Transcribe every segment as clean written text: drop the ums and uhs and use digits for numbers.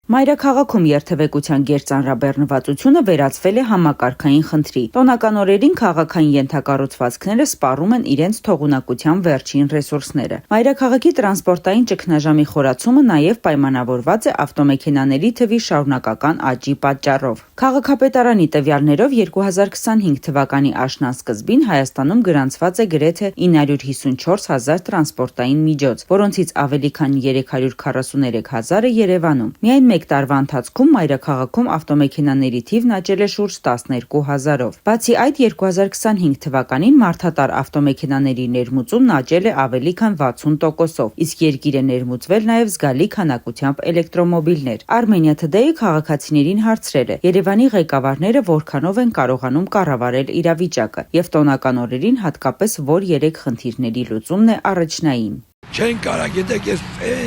Մայրաքաղաքում երթևեկության գերծանրաբեռնվածությունը վերածվել է համակարգային խնդրի։ Տոնական օրերին քաղաքային ենթակառուցվածքները սպառում են իրենց թողունակության վերջին ռեսուրսները։ Մայրաքաղաքի տրանսպորտային ճգնաժամի խորացումը նաև պայմանավորված է ավտոմեքենաների թվի շարունակական աճի պատճառով։ Քաղաքապետարանի տվյալներով 2025 թվականի աշնան սկզբին Հայաստանում գրանցված է գրեթե 954 հազար տրանսպորտային միջոց, որոնցից ավելի քան 343 հազարը Երևանում։ Միայն մեկ տարվա ընթացքում մայրաքաղաքում ավտոմեքենաների թիվն աճել է շուրջ 12 հազարով։ Բացի այդ, 2025 թվականին մարդատար ավտոմեքենաների ներմուծումն աճել է ավելի քան 60%-ով, իսկ երկիր է ներմուծվել նաև զգալի քանակությամբ էլեկտրոմոբիլներ։ Armenia Today-ը քաղաքացիներին հարցրել է. Երևանի ղեկավարները որքանով են կարողանում կառավարել իրավիճակը եւ տոնական օրերին հատկապես որ 3 խնդիրների լուծումն է առաջնային։ Չեն կարող, գիտեք, ես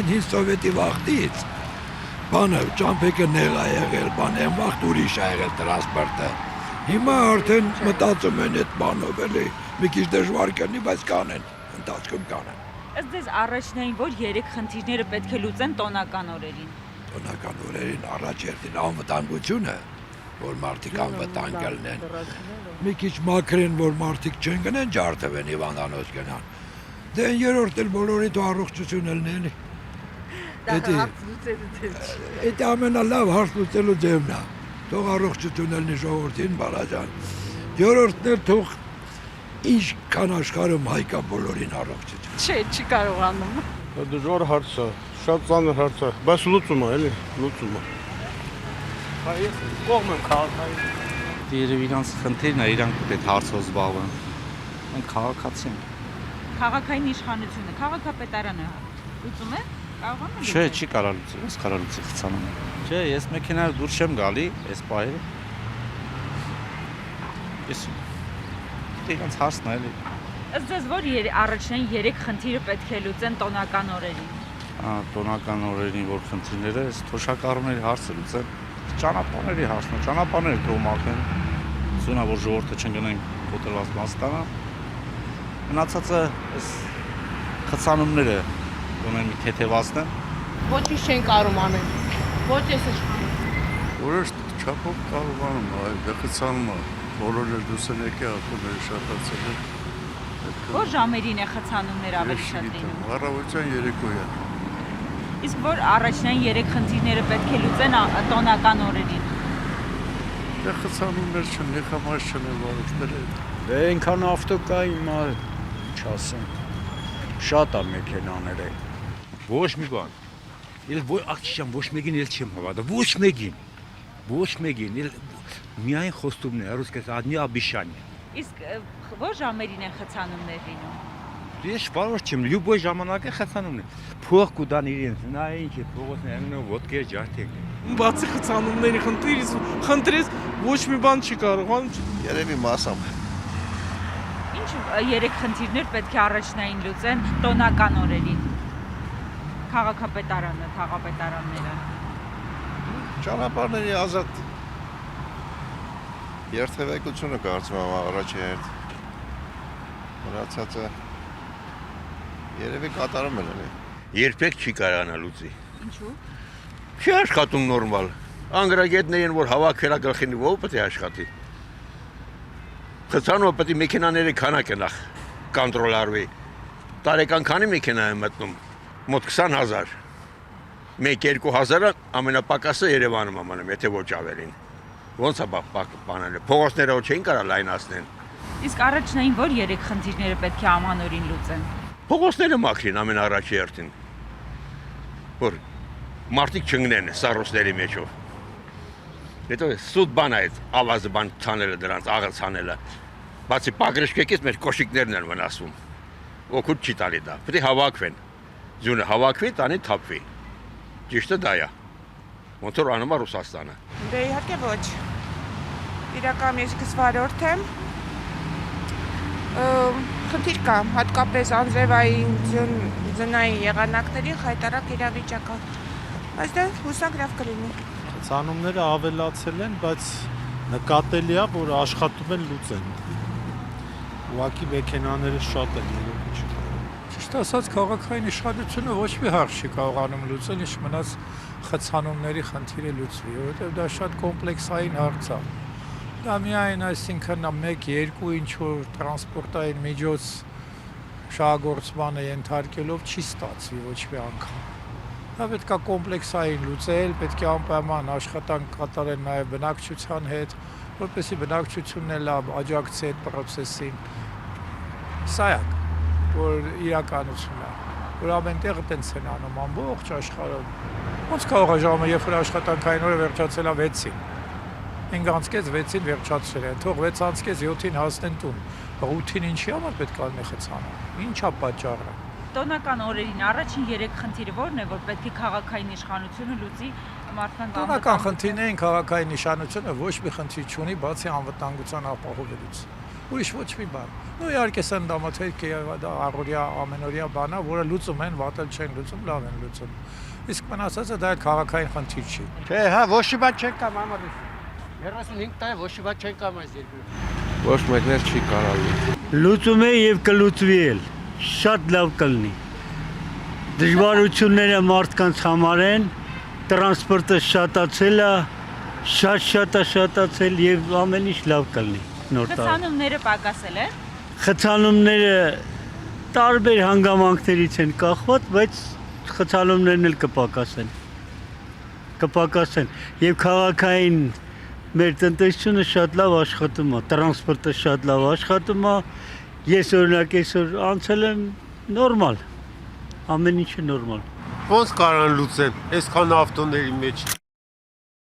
հին սովետի վաղտից բանը ճամփեքը նեղ է եղել, բանը վաղտ ուրիշ է եղել տրանսպորտը։ Հիմա արդեն մտածում են այդ բանով էլի, մի քիչ դժվար կլինի, բայց կանեն, ընթացքում կանեն։ Ըստ ձեզ առաջնային որ 3 խնդիրները պետք է լուծեն տոնական օրերին։ Տոնական օրերին առաջերտին անվտանգությունը, որ մարդիկ անվտանգ լինեն։ Մի քիչ մաքրեն, որ մարդիկ չեն գնեն ջարդվեն եւ անանոց գնան։ Դե երրորդն էլ բոլորի դու առողջություն լինի։ Դա ամենալավ հարց լուծելու ձևն է։ Թող առողջություն լինի ժողովրդին, բարաջան։ Երրորդն էլ թող ինչքան աշխարհում հայկա բոլորին առողջություն։ Չէ, չի կարողանում։ Դա դժվար հարց է, շատ ծանր հարց է, բայց լուծում է, էլի, լուծում է։ Ես կողմ եմ քաղաքային։ Երևի իրանց խնդիրն է, իրանք պետք է հարցով զբաղվեն։ Մենք քաղաքացի ենք։ Քաղաքային իշխանությունը, քաղաքապետարանը լուծում է։ Չէ, չի կարող լուծել, ո՞նց կարող լուծի խցանում։ Չէ, ես մեքենայով դուրս չեմ գալի, այս պահերը։ Ես իրանց հարցն է, էլի։ Ըստ ձեզ որ առաջնային 3 խնդիրը պետք է լուծեն տոնական օրերին։ Տոնական օրերին որ խնդիրները, այս թոշակառուների հարցը լուծեն, ճանապարհների հարցն է, ճանապարհները թող մաքրեն, զոնա որ ժողովուրդը չընկնեն կոտրված մաստանը։ Մնացածը այս խցանումները ունեն մի թեթևացնեն։ Ոչինչ չեն կարող անել։ Ոչ ես Որոշ չափով կարողանում է, այլ խցանում է, բոլորը դուրս են եկել, ակումբները շատացել են։ Որ ժամերին է խցանումներ ավելի շատ լինում։ Առավոտյան երեկոյան։ Իսկ որ առաջնային 3 խնդիրները պետք է լուծեն տոնական օրերին։ Դե խցանումներ չեն, համար չեն վարորդները։ Դե այնքան ավտո կա հիմա, չասեմ, շատ է մեքենաները։ Ոչ մի բան։ Էլ ոչ աղջիկան ոչ մեկին էլ չեմ հավատա, ոչ մեկին, էլ միայն խոստումն է, ռուսկայից одни обещания։ Իսկ որ ժամերին են խցանումներ լինում։ Ես շփարոշ չեմ, любой ժամանակ է խցանումն է։ Փող կուտան իրենց, նա ինչ է, փողոցներն ու ոդկե ջարդեք։ Բացի խցանումների խնդրից ոչ մի բան չի կարողանում։ Երևի մասամբ։ Ինչ 3 խնդիրներ պետք է առաջնային լուծեն տոնական օրերին։ Քաղաքապետարանը, քաղաքապետարանները։ Ճանապարհների ազատ երթևեկությունը կարծում եմ առաջերտ։ Մնացածը երևի կատարում են էլի։ Երբեք չի կարողանա լուծի։ Ինչու՞։ Չի աշխատում նորմալ։ Անգրագետներին որ հավաքել է գլխին ով պետք է աշխատի։ Խցանումը պետք է մեքենաների քանակը նախ կոնտրոլ արվի։ Տարեկան քանի մեքենա է մտնում։ Մոտ 20,000։ 1-2,000-ը ամենապակասը Երևանում ամանում, եթե ոչ ավելին։ Ոնց է բաները, փողոցները չէին կարող լայնացնել։ Իսկ առաջնային որ 3 խնդիրները պետք է ամանորին լուծեն։ Փողոցները մաքրին ամենաառաջերտին։ Որ մարդիկ չընկնեն սառույցների մեջով։ Հետո սուտ բան է այդ ավազը բան ցանելը դրանց աղացանելը։ Բացի պագրեշկեկից մեր կոշիկներն են վնասվում։ Օգուտ չի տալի դա։ Պետք է հավաքվեն։ Ձյունը հավաքվի, տանի թափվի։ Ճիշտը դա է։ Ոնց որ անում է Ռուսաստանը։ Դե իհարկե ոչ։ Իրականում ես գսվարորդ եմ։ Խնդիր կա, հատկապես անձրևային ձնային եղանակների խայտարակ իրավիճակը։ Բայց դա հուսանք լավ կլինի։ Խցանումները ավելացել են, բայց նկատելի է, որ աշխատում են լուծեն։ Ուղղակի մեքենաները շատ են, երևի չի։ Ճիշտ ասած, քաղաքային իշխանությունը ոչ մի հարց չի կարողանում լուծել, ինչ մնաց խցանումների խնդիրը լուծվի, որովհետև դա շատ կոմպլեքսային հարց է։ Դա միայն, այսինքն 1-2 ինչ-որ տրանսպորտային միջոց շահագործմանը ենթարկելով չի ստացվի ոչ մի անգամ։ Դա պետք է կոմպլեքսային լուծել, պետք է անպայման աշխատանք կատարել նաև բնակչության հետ, որպեսզի բնակչությունն էլ աջակցի այդ process-ին։ Սա է, որ իրականությունն է, որ ամենտեղ տենց են անում ամբողջ աշխարհում։ Ոնց կարող է ժամը, երբ որ աշխատանքային օրը վերջացել է 6-ին, 5:06-ին վերջացրել են, թող 6:07-ին հասնեն տուն։ 8-ին ինչի համար պետք է լինի խցանը։ Ինչա պատճառը։ Տոնական օրերին առաջին 3 խնդիրը ո՞րն է, որ պետք է քաղաքային իշխանությունը լուծի մարդկանց Տոնական խնդիրներին քաղաքային իշխանությունը ոչ մի խնդիր չունի, բացի անվտանգության ապահովելուց։ Ուրիշ ոչ մի բան։ Ու իհարկե սնդամաթերք դա առօրյա ամենօրյա բան է, որը լուծում են, վատել չեն լուծում, լավ են լուծում։ Իսկ մնացածը դա էլ քաղաքային խնդիր չի։ Չէ, հա, ոչ մի բան չեն կամ ամառ։ 35 տարի ոչ մի բան չեն կամ այս երկրում։ Ոչ մեկներ չի կարող։ Լուծում է եւ կլուծվի էլ։ Շատ լավ կլինի։ Դժվարությունները մարդկանց համար են, տրանսպորտը շատացել է, շատացել եւ ամեն ինչ լավ կլինի։ Նոր տարի։ խցանումները պակասել են։ Խցանումները տարբեր հանգամանքներից են կախված, բայց խցանումներն էլ կպակասեն։ Եվ քաղաքային մեր տնտեսությունը շատ լավ աշխատում է, տրանսպորտը շատ լավ աշխատում է։ Ես օրինակ այսօր անցել եմ նորմալ, ամեն ինչը նորմալ։ Ոնց կարան լուծեն այսքան ավտոների մեջ։